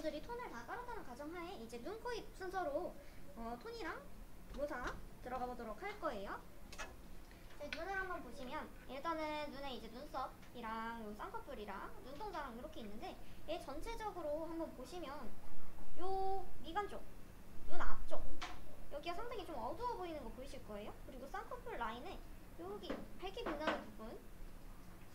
여러분들이 톤을 다 깔았다는 가정하에 이제 눈, 코, 입 순서로 톤이랑 묘사 들어가 보도록 할 거예요. 눈을 한번 보시면 일단은 눈에 이제 눈썹이랑 요 쌍꺼풀이랑 눈동자랑 이렇게 있는데 얘 전체적으로 한번 보시면 요 미간 쪽, 눈 앞쪽 여기가 상당히 좀 어두워 보이는 거 보이실 거예요. 그리고 쌍꺼풀 라인에 여기 밝게 빛나는 부분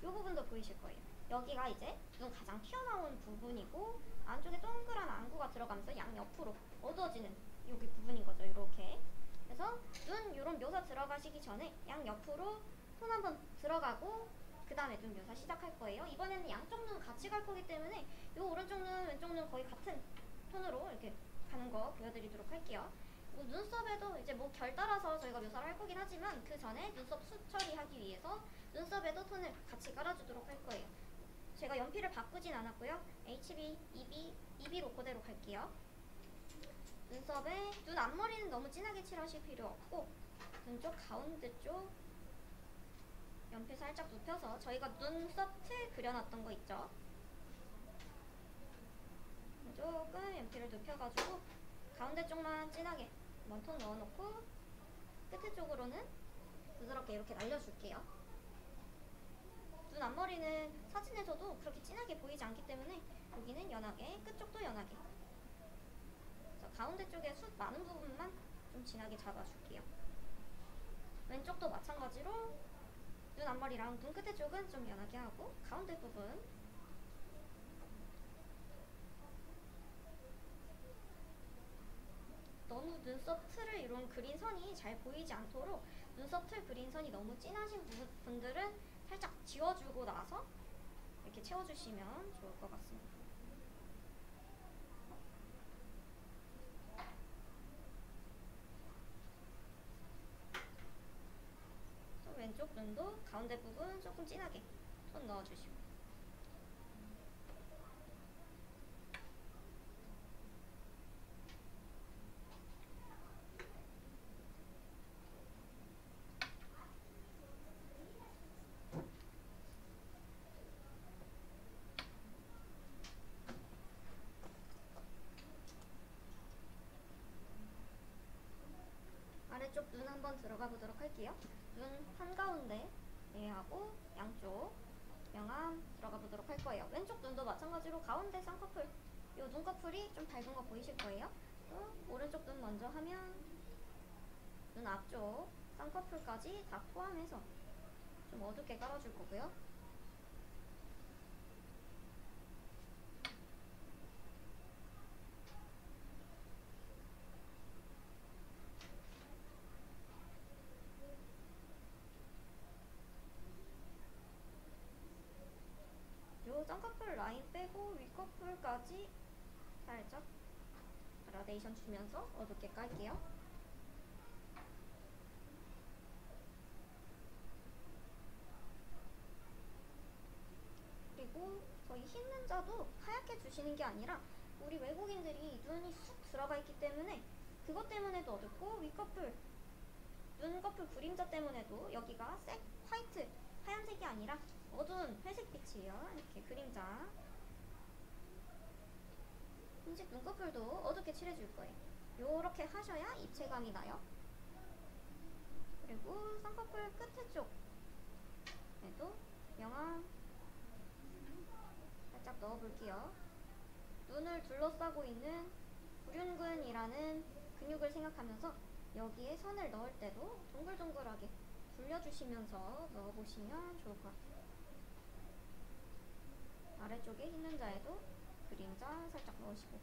요 부분도 보이실 거예요. 여기가 이제 눈 가장 튀어나온 부분이고 안쪽에 동그란 안구가 들어가면서 양옆으로 어두워지는 여기 부분인 거죠. 이렇게. 그래서 눈 이런 묘사 들어가시기 전에 양옆으로 톤 한번 들어가고 그 다음에 눈 묘사 시작할 거예요. 이번에는 양쪽 눈 같이 갈 거기 때문에 요 오른쪽 눈, 왼쪽 눈 거의 같은 톤으로 이렇게 가는 거 보여드리도록 할게요. 눈썹에도 이제 뭐 결 따라서 저희가 묘사를 할 거긴 하지만 그 전에 눈썹 숱 처리하기 위해서 눈썹에도 톤을 같이 깔아주도록 할 거예요. 제가 연필을 바꾸진 않았고요. HB, EB로 그대로 갈게요. 눈썹에 눈 앞머리는 너무 진하게 칠하실 필요 없고 눈 쪽 가운데 쪽 연필 살짝 눕혀서 저희가 눈썹 틀 그려놨던 거 있죠? 조금 연필을 눕혀가지고 가운데 쪽만 진하게 한번 톤 넣어놓고 끝에 쪽으로는 부드럽게 이렇게 날려줄게요. 눈 앞머리는 사진에서도 그렇게 진하게 보이지 않기 때문에 여기는 연하게, 끝쪽도 연하게. 가운데 쪽에 숱 많은 부분만 좀 진하게 잡아줄게요. 왼쪽도 마찬가지로 눈 앞머리랑 눈 끝에 쪽은 좀 연하게 하고 가운데 부분 너무 눈썹 틀을 이룬 그린 선이 잘 보이지 않도록 눈썹 틀 그린 선이 너무 진하신 분들은 살짝 지워주고 나서 이렇게 채워주시면 좋을 것 같습니다. 또 왼쪽 눈도 가운데 부분 조금 진하게 톤 넣어주시고 아래쪽 눈 한번 들어가 보도록 할게요. 눈 한가운데 얘하고 양쪽 명암 들어가 보도록 할 거예요. 왼쪽 눈도 마찬가지로 가운데 쌍꺼풀 요 눈꺼풀이 좀 밝은 거 보이실 거예요. 또 오른쪽 눈 먼저 하면 눈 앞쪽 쌍꺼풀까지 다 포함해서 좀 어둡게 깔아줄 거고요. 요 쌍꺼풀 라인 빼고 윗꺼풀까지 살짝 그라데이션 주면서 어둡게 깔게요. 그리고 저희 흰 눈자도 하얗게 주시는 게 아니라 우리 외국인들이 눈이 쑥 들어가 있기 때문에 그것 때문에도 어둡고 윗꺼풀 눈꺼풀 그림자 때문에도 여기가 색 화이트 하얀색이 아니라 어두운 회색빛이에요. 이렇게 그림자 흰색 눈꺼풀도 어둡게 칠해줄 거예요. 요렇게 하셔야 입체감이 나요. 그리고 쌍꺼풀 끝에 쪽에도 명암 살짝 넣어볼게요. 눈을 둘러싸고 있는 부륜근이라는 근육을 생각하면서 여기에 선을 넣을 때도 동글동글하게 굴려주시면서 넣어보시면 좋을 것 같아요. 아래쪽에 흰 눈자에도 그림자 살짝 넣으시고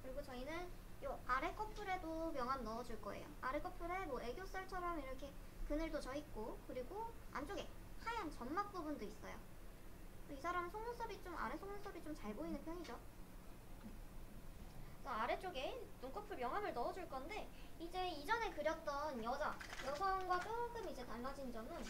그리고 저희는 요 아래 커플에도 명암 넣어줄 거예요. 아래 커플에 뭐 애교살처럼 이렇게 그늘도 져있고 그리고 안쪽에 하얀 점막 부분도 있어요. 이 사람은 속눈썹이 좀 아래 속눈썹이 좀 잘 보이는 편이죠. 그래서 아래쪽에 눈꺼풀 명암을 넣어줄 건데, 이제 이전에 그렸던 여성과 조금 이제 달라진 점은,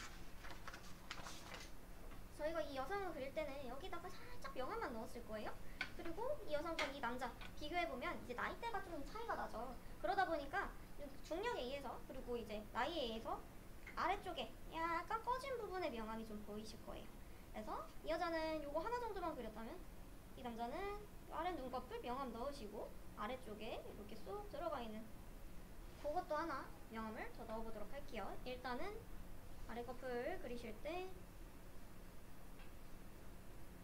저희가 이 여성을 그릴 때는 여기다가 살짝 명암만 넣었을 거예요. 그리고 이 여성과 이 남자 비교해보면 이제 나이대가 좀 차이가 나죠. 그러다 보니까 중력에 의해서, 그리고 이제 나이에 의해서 아래쪽에 약간 꺼진 부분의 명암이 좀 보이실 거예요. 그래서 이 여자는 요거 하나 정도만 그렸다면, 이 남자는 아래 눈꺼풀 명암 넣으시고 아래쪽에 이렇게 쏙 들어가 있는 그것도 하나 명암을 더 넣어보도록 할게요. 일단은 아래 커플 그리실 때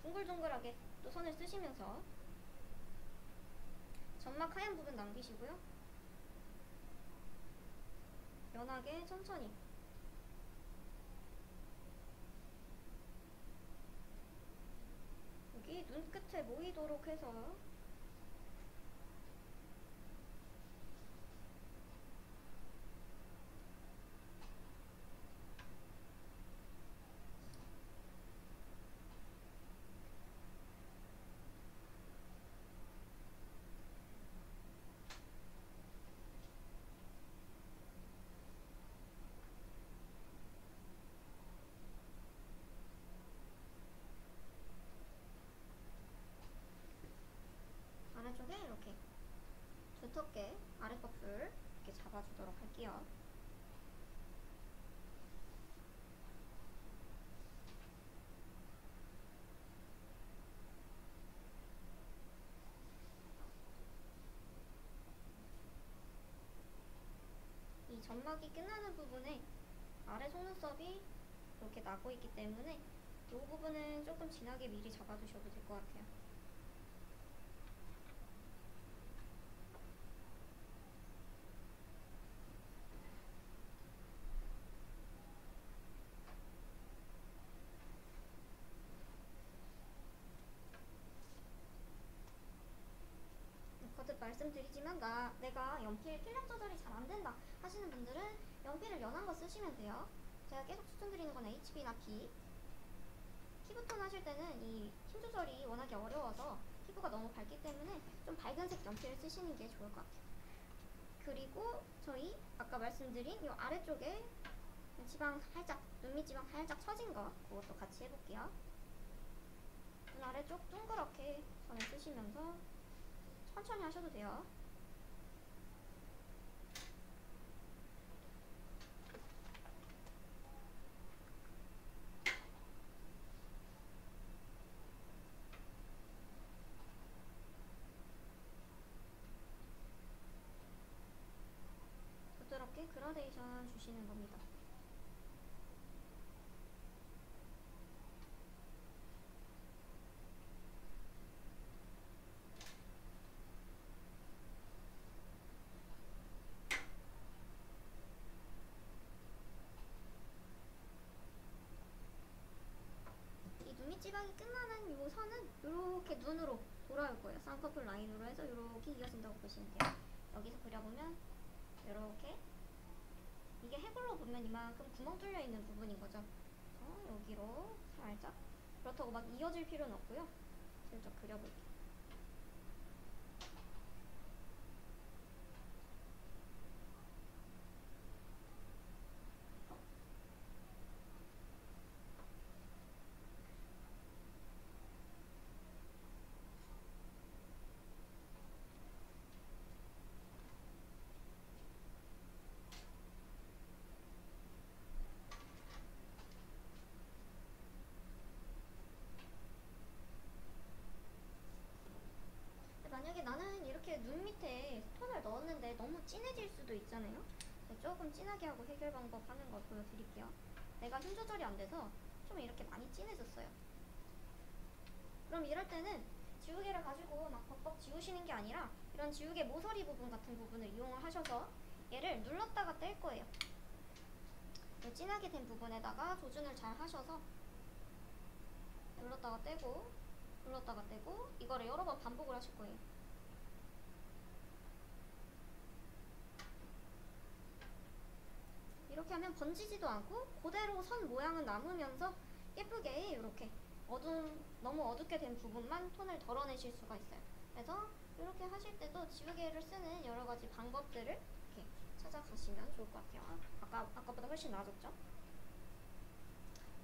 둥글둥글하게 또 선을 쓰시면서 점막 하얀 부분 남기시고요. 연하게 천천히 여기 눈 끝에 모이도록 해서 아래쪽에 이렇게 두텁게 아래 커플 이렇게 잡아주도록 할게요. 이 점막이 끝나는 부분에 아래 속눈썹이 이렇게 나고 있기 때문에 이 부분은 조금 진하게 미리 잡아주셔도 될 것 같아요. 거듭 말씀드리지만 내가 연필 필름 조절이 잘 안된다 하시는 분들은 연필을 연한 거 쓰시면 돼요. 제가 계속 추천드리는 건 HB나 B. 피부톤 하실 때는 이 힘 조절이 워낙에 어려워서 피부가 너무 밝기 때문에 좀 밝은 색 연필을 쓰시는 게 좋을 것 같아요. 그리고 저희 아까 말씀드린 이 아래쪽에 지방 살짝, 눈밑 지방 살짝 처진 거 그것도 같이 해볼게요. 눈 아래쪽 둥그렇게 선을 쓰시면서 천천히 하셔도 돼요. 부드럽게 그라데이션 주시는 겁니다. 이 눈밑 지방이 끝나는 요 선은 이렇게 눈으로 돌아올 거예요. 쌍꺼풀 라인으로 해서 이렇게 이어진다고 보시면 돼요. 여기서 그려보면 이렇게 이게 해골로 보면 이만큼 구멍 뚫려 있는 부분인 거죠. 여기로 살짝, 그렇다고 막 이어질 필요는 없고요. 살짝 그려볼게요. 만약에 나는 이렇게 눈 밑에 톤을 넣었는데 너무 진해질 수도 있잖아요. 조금 진하게 하고 해결 방법 하는 거 보여드릴게요. 내가 힘 조절이 안 돼서 좀 이렇게 많이 진해졌어요. 그럼 이럴 때는 지우개를 가지고 막 벅벅 지우시는 게 아니라 이런 지우개 모서리 부분 같은 부분을 이용을 하셔서 얘를 눌렀다가 뗄 거예요. 진하게 된 부분에다가 조준을 잘 하셔서 눌렀다가 떼고 눌렀다가 떼고 이거를 여러 번 반복을 하실 거예요. 이렇게 하면 번지지도 않고 그대로 선 모양은 남으면서 예쁘게 이렇게 너무 어둡게 된 부분만 톤을 덜어내실 수가 있어요. 그래서 이렇게 하실 때도 지우개를 쓰는 여러 가지 방법들을 이렇게 찾아가시면 좋을 것 같아요. 아까보다 훨씬 나아졌죠?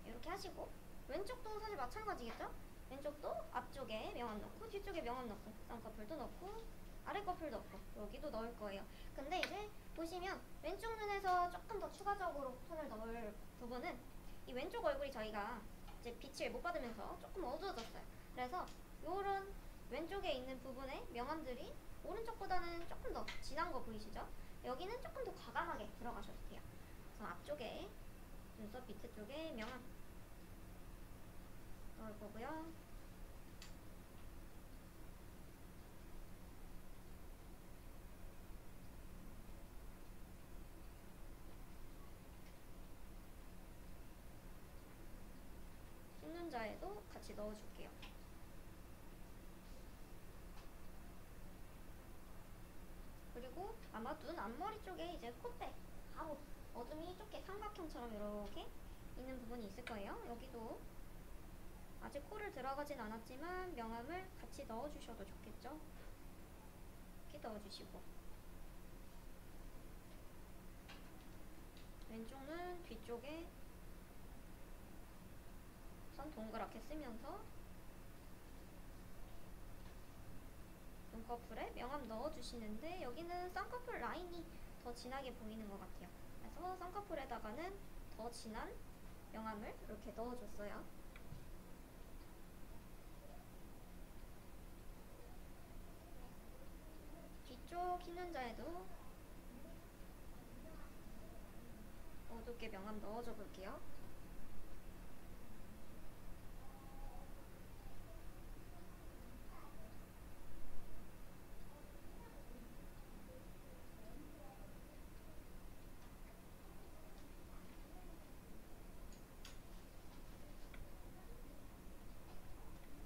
이렇게 하시고 왼쪽도 사실 마찬가지겠죠? 왼쪽도 앞쪽에 명암 넣고 뒤쪽에 명암 넣고 쌍꺼풀도 넣고 아래 커플 넣고 여기도 넣을 거예요. 근데 이제 보시면 왼쪽 눈에서 조금 더 추가적으로 톤을 넣을 부분은 이 왼쪽 얼굴이 저희가 이제 빛을 못 받으면서 조금 어두워졌어요. 그래서 요런 왼쪽에 있는 부분에 명암들이 오른쪽보다는 조금 더 진한 거 보이시죠? 여기는 조금 더 과감하게 들어가셔도 돼요. 그래서 앞쪽에 눈썹 밑에 쪽에 명암 넣을 거고요. 흰눈자에도 같이 넣어줄게요. 그리고 아마 눈 앞머리 쪽에 이제 콧대 바로 어둠이 좁게 삼각형처럼 이렇게 있는 부분이 있을 거예요. 여기도 아직 코를 들어가진 않았지만 명암을 같이 넣어주셔도 좋겠죠. 이렇게 넣어주시고 왼쪽 눈 뒤쪽에 선 동그랗게 쓰면서 눈꺼풀에 명암 넣어주시는데 여기는 쌍꺼풀 라인이 더 진하게 보이는 것 같아요. 그래서 쌍꺼풀에다가는 더 진한 명암을 이렇게 넣어줬어요. 뒤쪽 흰눈자에도 어둡게 명암 넣어줘 볼게요.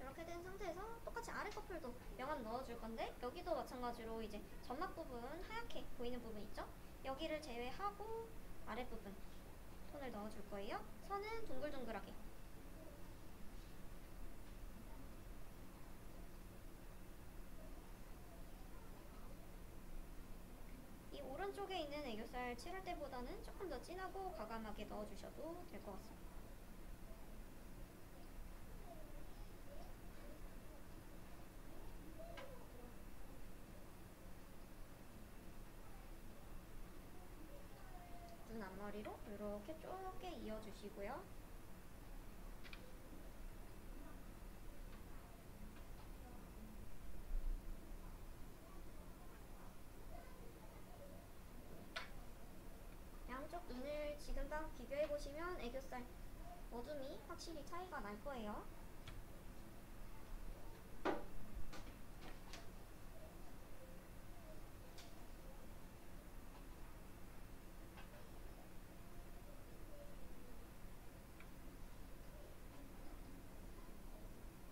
이렇게 된 상태에서 똑같이 아래 커플도 명암 넣어줄 건데 여기도 마찬가지로 이제 점막 부분 하얗게 보이는 부분 있죠? 여기를 제외하고 아랫부분 톤을 넣어줄 거예요. 선은 둥글둥글하게. 이 오른쪽에 있는 애교살 칠할 때보다는 조금 더 진하고 과감하게 넣어주셔도 될 것 같습니다. 눈 앞머리로 이렇게 좁게 이어주시고요. 양쪽 눈을 지금 딱 비교해보시면 애교살 어둠이 확실히 차이가 날 거예요.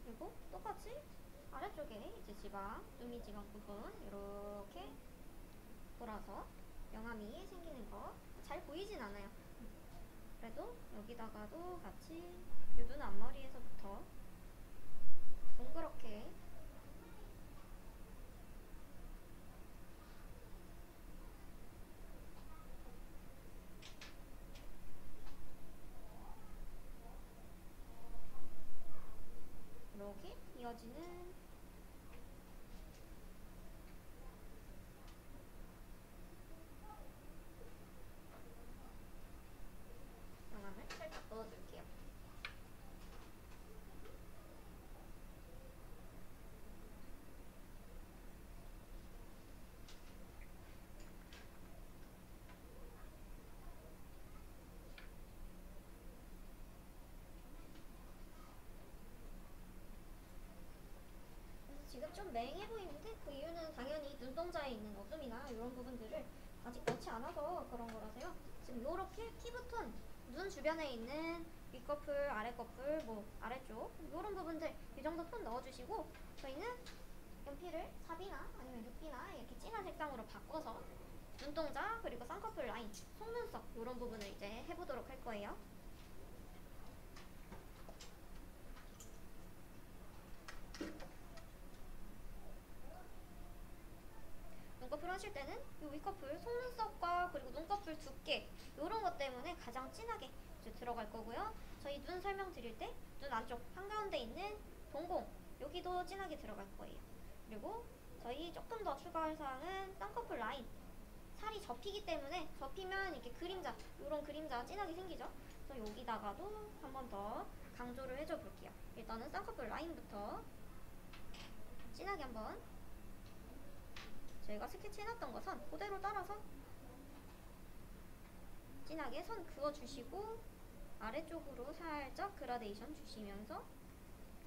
그리고 똑같이 아래쪽에 이제 지방, 눈미 지방 부분 이렇게 돌아서 명암이 생기는 거 잘 보이진 않아요. 그래도 여기다가도 같이 눈 앞머리에서부터 동그랗게 이렇게 이어지는 명암을 살짝 넣어줄게요. 지금 좀 맹해 보이는데 그 이유는 당연히 눈동자에 있는 어둠이나 이런 부분들을 아직 넣지 않아서 그런 거라서요. 지금 요렇게 피부톤, 눈 주변에 있는 윗꺼풀, 아랫꺼풀, 뭐 아래쪽 요런 부분들 이 정도 톤 넣어주시고 저희는 연필을 4B나 아니면 6B나 이렇게 진한 색상으로 바꿔서 눈동자 그리고 쌍꺼풀 라인, 속눈썹 요런 부분을 이제 해보도록 할 거예요. 하실 때는 이 윗꺼풀, 속눈썹과 그리고 눈꺼풀 두께 이런 것 때문에 가장 진하게 이제 들어갈 거고요. 저희 눈 설명드릴 때 눈 안쪽 한가운데 있는 동공 여기도 진하게 들어갈 거예요. 그리고 저희 조금 더 추가할 사항은 쌍꺼풀 라인, 살이 접히기 때문에 접히면 이렇게 그림자, 이런 그림자 진하게 생기죠. 그래서 여기다가도 한 번 더 강조를 해줘 볼게요. 일단은 쌍꺼풀 라인부터 진하게 한번 저희가 스케치 해놨던 거 선 그대로 따라서 진하게 선 그어주시고 아래쪽으로 살짝 그라데이션 주시면서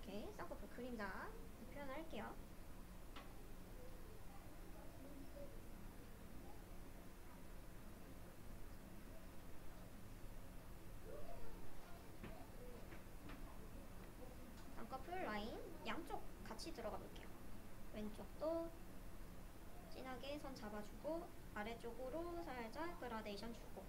이렇게 쌍꺼풀 그림자 표현할게요. 쌍꺼풀 라인 양쪽 같이 들어가 볼게요. 왼쪽도 진하게 선 잡아주고 아래쪽으로 살짝 그라데이션 주고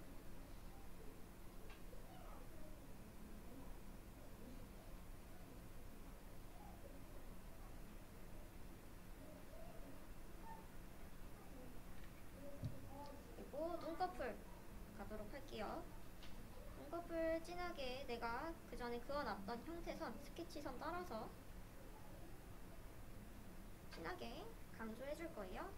그리고 눈꺼풀 가도록 할게요. 눈꺼풀 진하게 내가 그 전에 그어놨던 형태선, 스케치선 따라서 진하게 강조해줄 거예요.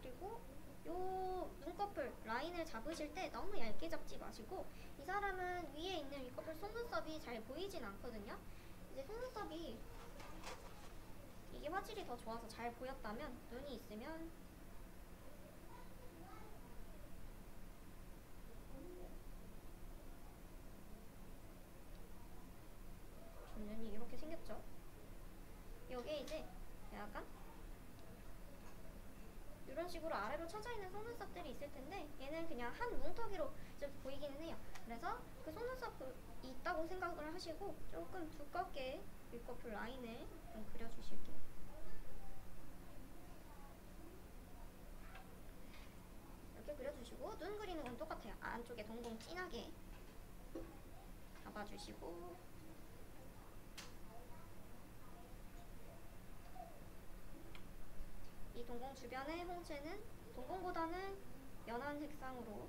그리고 요 눈꺼풀 라인을 잡으실 때 너무 얇게 잡지 마시고, 이 사람은 위에 있는 윗꺼풀 속눈썹이 잘 보이진 않거든요. 이제 속눈썹이 이게 화질이 더 좋아서 잘 보였다면, 눈이 있으면 눈이 이렇게 생겼죠. 요게 이제 약간 이런 식으로 아래로 처져있는 속눈썹들이 있을 텐데, 얘는 그냥 한 뭉텅이로 좀 보이기는 해요. 그래서 그 속눈썹이 있다고 생각을 하시고 조금 두껍게 윗꺼풀 라인을 좀 그려주실게요. 이렇게 그려주시고, 눈 그리는 건 똑같아요. 안쪽에 동공 진하게 잡아주시고, 이 동공 주변의 홍채는 동공보다는 연한 색상으로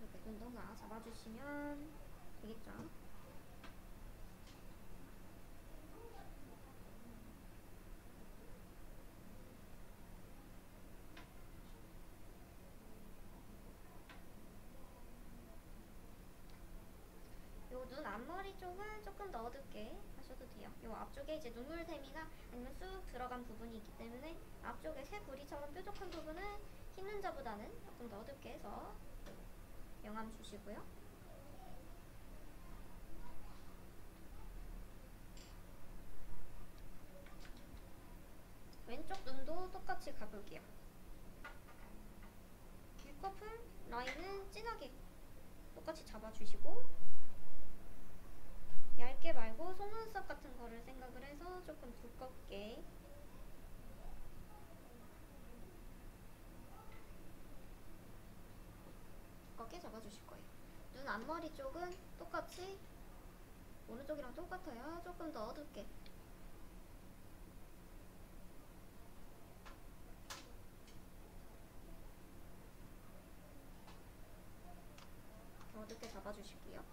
이렇게 눈동자 잡아주시면 되겠죠. 요 눈 앞머리 쪽은 조금 더 어둡게 하셔도 돼요. 요 앞쪽에 이제 눈물샘이나 아니면 쑥 들어간 부분이 있기 때문에 앞쪽에 새 부리처럼 뾰족한 부분은 흰 눈자보다는 조금 더 어둡게 해서 영감 주시고요. 왼쪽 눈도 똑같이 가볼게요. 윗꺼풀 라인은 진하게 똑같이 잡아주시고, 얇게 말고 속눈썹 같은 거를 생각을 해서 조금 두껍게 잡아주실 거예요. 눈 앞머리 쪽은 똑같이 오른쪽이랑 똑같아요. 조금 더 어둡게 잡아주실게요.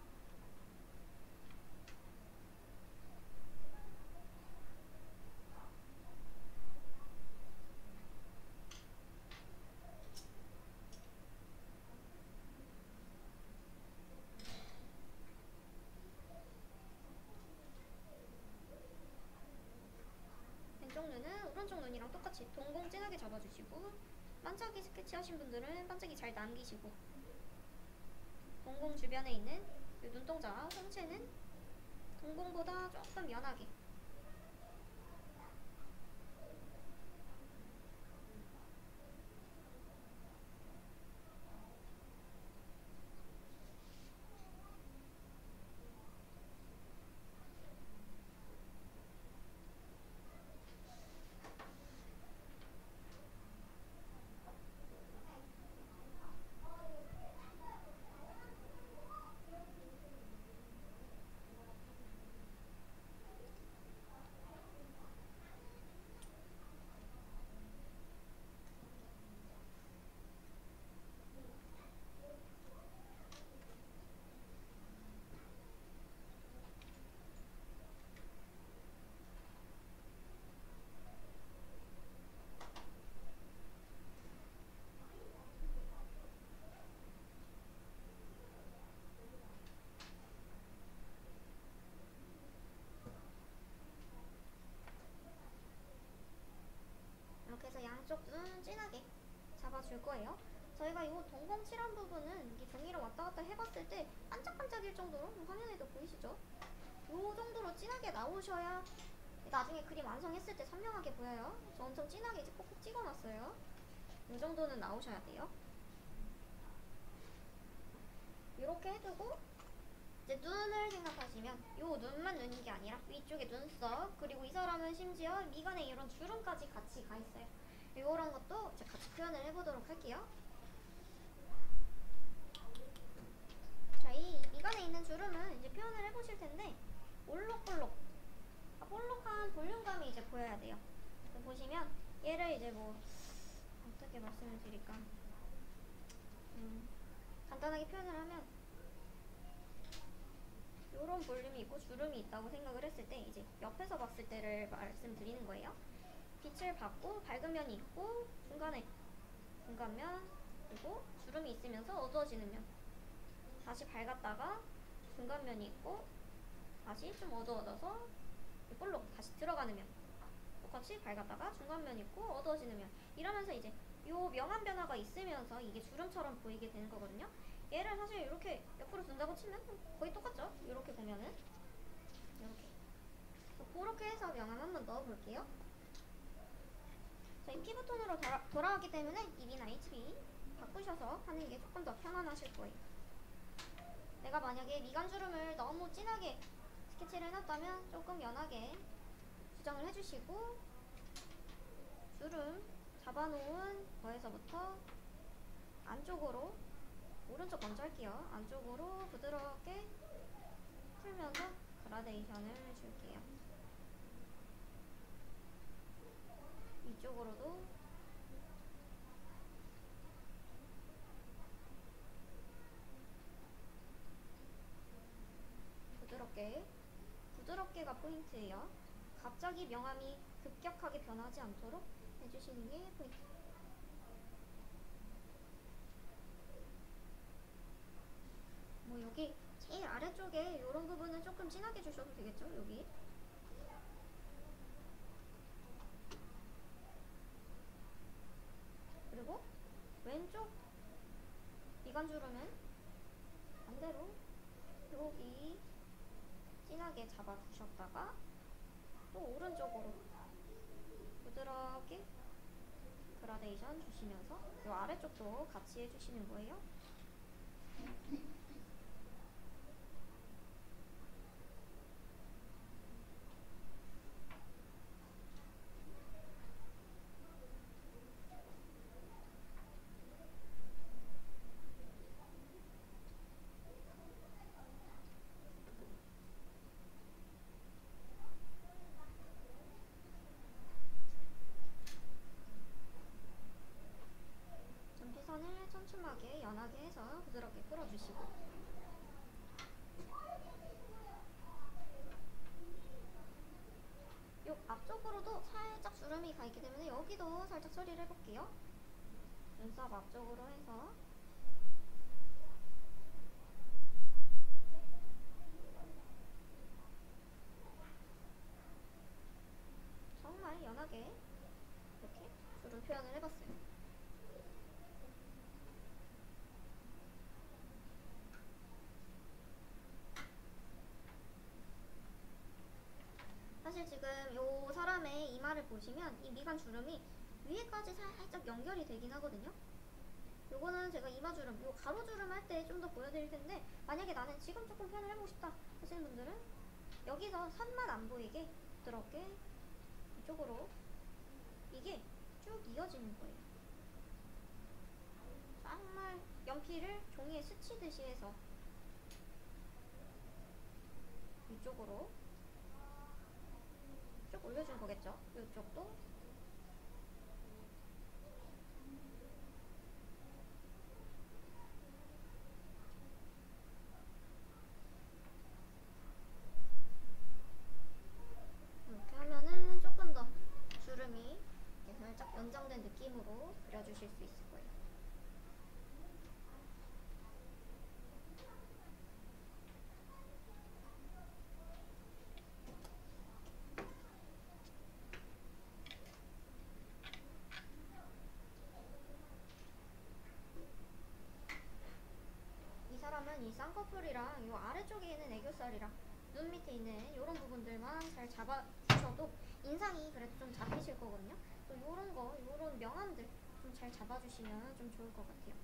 왼쪽 눈은 오른쪽 눈이랑 똑같이 동공 진하게 잡아주시고, 반짝이 스케치 하신 분들은 반짝이 잘 남기시고, 동공 주변에 있는 이 눈동자 홍채는 동공보다 조금 연하게 이. 양쪽 눈 진하게 잡아줄 거예요. 저희가 이 동공 칠한 부분은 이 종이를 왔다 갔다 해봤을 때 반짝반짝일 정도로 화면에도 보이시죠? 이 정도로 진하게 나오셔야 나중에 그림 완성했을 때 선명하게 보여요. 저 엄청 진하게 이제 콕콕 찍어놨어요. 이 정도는 나오셔야 돼요. 이렇게 해두고 이제 눈을 생각하시면 요 눈만 눈인 게 아니라 위쪽에 눈썹, 그리고 이 사람은 심지어 미간에 이런 주름까지 같이 가 있어요. 요런 것도 이제 같이 표현을 해보도록 할게요. 자, 이 미간에 있는 주름은 이제 표현을 해보실 텐데 볼록볼록, 볼록한 볼륨감이 이제 보여야 돼요. 보시면 얘를 이제 뭐 어떻게 말씀을 드릴까? 간단하게 표현을 하면 요런 볼륨이 있고 주름이 있다고 생각을 했을 때 이제 옆에서 봤을 때를 말씀드리는 거예요. 빛을 받고 밝은 면이 있고 중간에 중간면, 그리고 주름이 있으면서 어두워지는 면, 다시 밝았다가 중간면이 있고 다시 좀 어두워져서 볼록 다시 들어가는 면, 똑같이 밝았다가 중간면 있고 어두워지는 면, 이러면서 이제 요 명암 변화가 있으면서 이게 주름처럼 보이게 되는 거거든요. 얘를 사실 이렇게 옆으로 둔다고 치면 거의 똑같죠? 이렇게 보면은 이렇게 그렇게 해서 명암 한번 넣어볼게요. 저희 피부톤으로 돌아왔기 때문에 입이나 HB 바꾸셔서 하는 게 조금 더 편안하실 거예요. 내가 만약에 미간주름을 너무 진하게 스케치를 해놨다면 조금 연하게 수정을 해주시고, 주름 잡아놓은 거에서부터 안쪽으로, 오른쪽 먼저 할게요. 안쪽으로 부드럽게 풀면서 그라데이션을 줄게요. 이쪽으로도 부드럽게가 포인트예요. 갑자기 명암이 급격하게 변하지 않도록 해주시는 게 포인트. 뭐 여기 제일 아래쪽에 이런 부분은 조금 진하게 주셔도 되겠죠? 여기 그리고 왼쪽 미간주름은 반대로 여기 진하게 잡아주셨다가 또 오른쪽으로 부드럽게 그라데이션 주시면서 이 아래쪽도 같이 해주시는 거예요. 전피선을 촘촘하게 연하게 해서 부드럽게 끌어주시고, 요 앞쪽으로도 살짝 주름이 가 있기 때문에 여기도 살짝 처리를 해볼게요. 눈썹 앞쪽으로 해서 정말 연하게 이렇게 주름 표현을 해봤어요. 사실 지금 요 사람의 이마를 보시면 이 미간 주름이 위에까지 살짝 연결이 되긴 하거든요. 요거는 제가 이마주름, 요 가로주름 할 때 좀 더 보여드릴 텐데, 만약에 나는 지금 조금 표현을 해보고 싶다 하시는 분들은 여기서 선만 안 보이게 부드럽게 이쪽으로 이게 쭉 이어지는 거예요. 정말 연필을 종이에 스치듯이 해서 이쪽으로 쭉 올려준 거겠죠. 이쪽도 이렇게 하면은 조금 더 주름이 이렇게 살짝 연장된 느낌으로 그려주실 수 있을 거예요. 이 쌍꺼풀이랑 이 아래쪽에 있는 애교살이랑 눈 밑에 있는 이런 부분들만 잘 잡아주셔도 인상이 그래도 좀 잡히실 거거든요. 또 요런 거, 요런 명암들 좀 잘 잡아주시면 좀 좋을 것 같아요.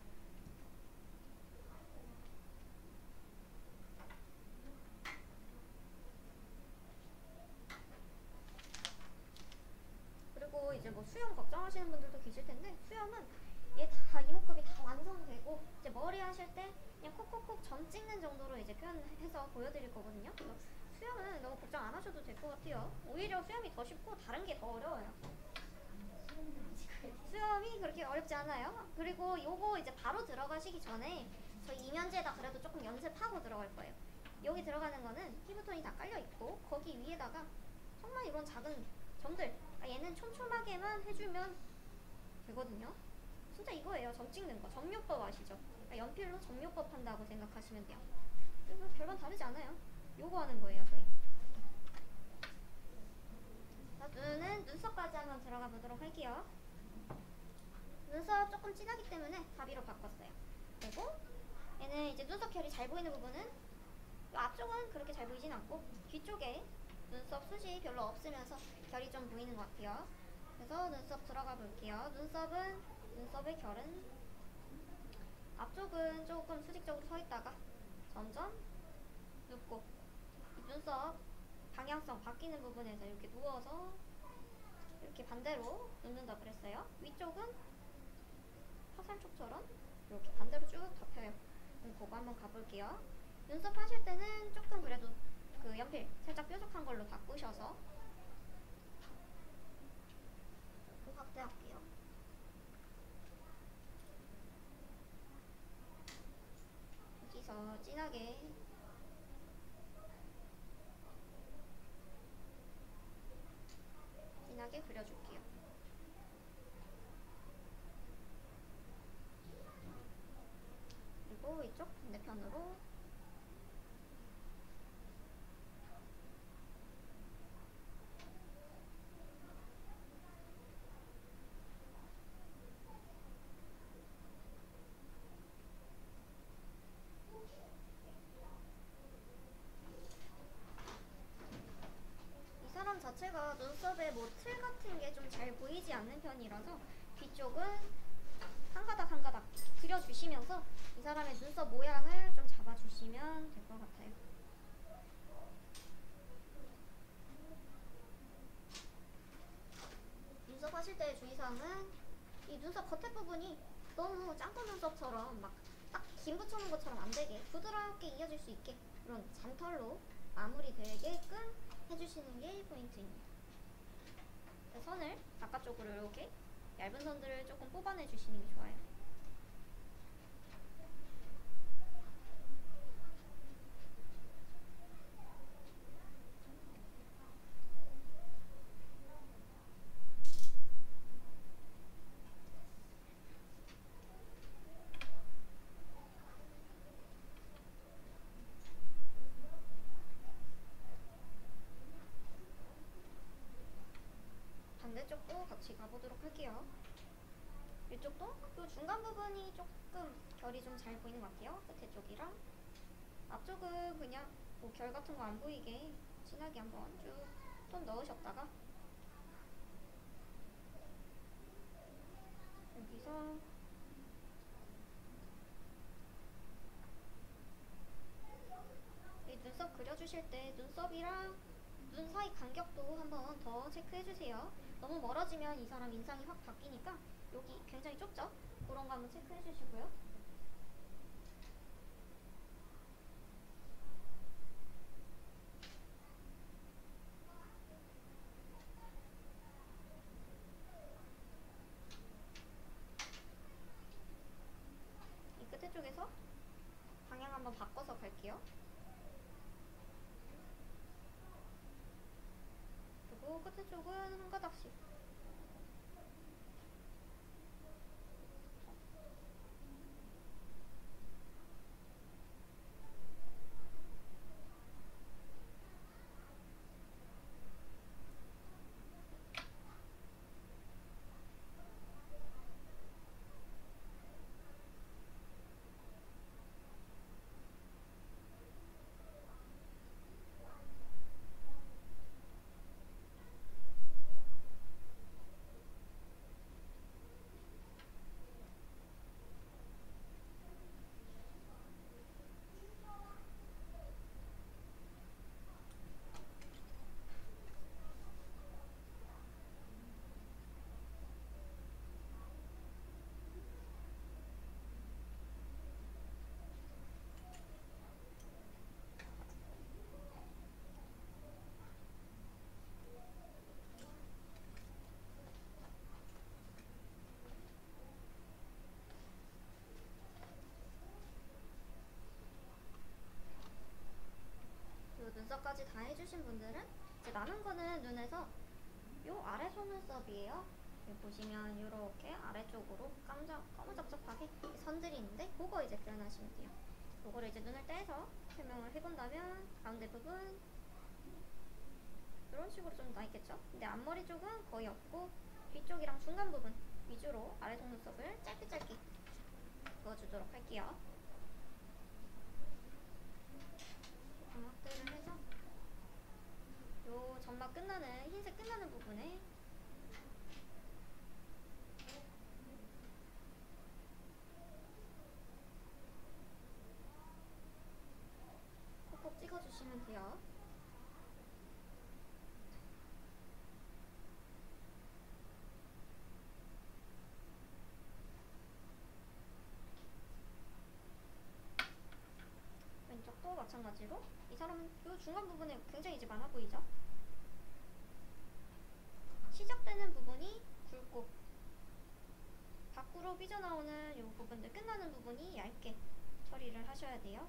그리고 이제 뭐 수염 걱정하시는 분들도 계실 텐데, 수염은 얘 다 이목구비 다 완성되고 이제 머리 하실 때 그냥 콕콕콕 점 찍는 정도로 이제 표현해서 보여드릴 거거든요. 그래서 수염은 너무 걱정 안 하셔도 될 것 같아요. 오히려 수염이 더 쉽고 다른 게 더 어려워요. 수염이 그렇게 어렵지 않아요. 그리고 요거 이제 바로 들어가시기 전에 저희 이면지에다 그래도 조금 연습하고 들어갈 거예요. 여기 들어가는 거는 피부톤이 다 깔려있고 거기 위에다가 정말 이런 작은 점들, 얘는 촘촘하게만 해주면 되거든요. 진짜 이거예요. 점 찍는 거. 점요법 아시죠? 연필로 점요법 한다고 생각하시면 돼요. 그리고 별반 다르지 않아요. 요거 하는 거예요, 저희. 자, 눈은 눈썹까지 한번 들어가 보도록 할게요. 눈썹 조금 진하기 때문에 가비로 바꿨어요. 그리고 얘는 이제 눈썹 결이 잘 보이는 부분은 앞쪽은 그렇게 잘 보이진 않고 뒤쪽에 눈썹 숱이 별로 없으면서 결이 좀 보이는 것 같아요. 그래서 눈썹 들어가 볼게요. 눈썹의 결은 앞쪽은 조금 수직적으로 서 있다가 점점 눕고 눈썹 방향성 바뀌는 부분에서 이렇게 누워서 이렇게 반대로 눕는다 그랬어요. 위쪽은 화살촉처럼 이렇게 반대로 쭉 덮여요. 그럼 그거 한번 가볼게요. 눈썹 하실 때는 조금 그래도 그 연필 살짝 뾰족한 걸로 바꾸셔서 확대할게요. 여기서 진하게 그려줄게요. 그리고 이쪽 반대편으로 이 사람 자체가 눈썹에 뭐 틀 같은 게 좀 잘 보이지 않는 편이라서 뒤쪽은 한 가닥 한 가닥 그려주시면서 이 사람의 눈썹 모양을 좀 잡아주시면 될 것 같아요. 눈썹 하실 때의 주의사항은 이 눈썹 겉에 부분이 너무 짱구 눈썹처럼 막 딱 긴 붙여놓은 것처럼 안 되게 부드럽게 이어질 수 있게 이런 잔털로 마무리되게끔 해주시는 게 포인트입니다. 선을 바깥쪽으로 이렇게 얇은 선들을 조금 뽑아내 주시는 게 좋아요. 반대쪽도 같이 가보도록 할게요. 이쪽도 이 중간 부분이 조금 결이 좀 잘 보이는 것 같아요. 끝에 쪽이랑 앞쪽은 그냥 뭐 결 같은 거 안 보이게 진하게 한번 쭉 톤 넣으셨다가 여기서 이 눈썹 그려주실 때 눈썹이랑 눈 사이 간격도 한번 더 체크해주세요. 너무 멀어지면 이 사람 인상이 확 바뀌니까 여기 굉장히 좁죠? 그런 거 한번 체크해주시고요. 이 끝에 쪽에서 방향 한번 바꿔서 갈게요. 그리고 끝에 쪽은 한 가닥씩 다 해주신 분들은 이제 남은 거는 눈에서 요 아래 속눈썹이에요. 여기 보시면 이렇게 아래쪽으로 까무잡잡하게 선들이 있는데 그거 이제 표현하시면 돼요. 그거를 이제 눈을 떼서 설명을 해본다면 가운데 부분 이런 식으로 좀 나있겠죠? 근데 앞머리 쪽은 거의 없고 뒤쪽이랑 중간 부분 위주로 아래 속눈썹을 짧게 그어주도록 할게요. 점막들을 해서 요 점막 끝나는 흰색 끝나는 부분에 콕콕 찍어주시면 돼요. 왼쪽도 마찬가지로 이 사람은 요 중간 부분에 굉장히 이제 많아 보이죠? 시작되는 부분이 굵고 밖으로 삐져나오는 요 부분들 끝나는 부분이 얇게 처리를 하셔야 돼요.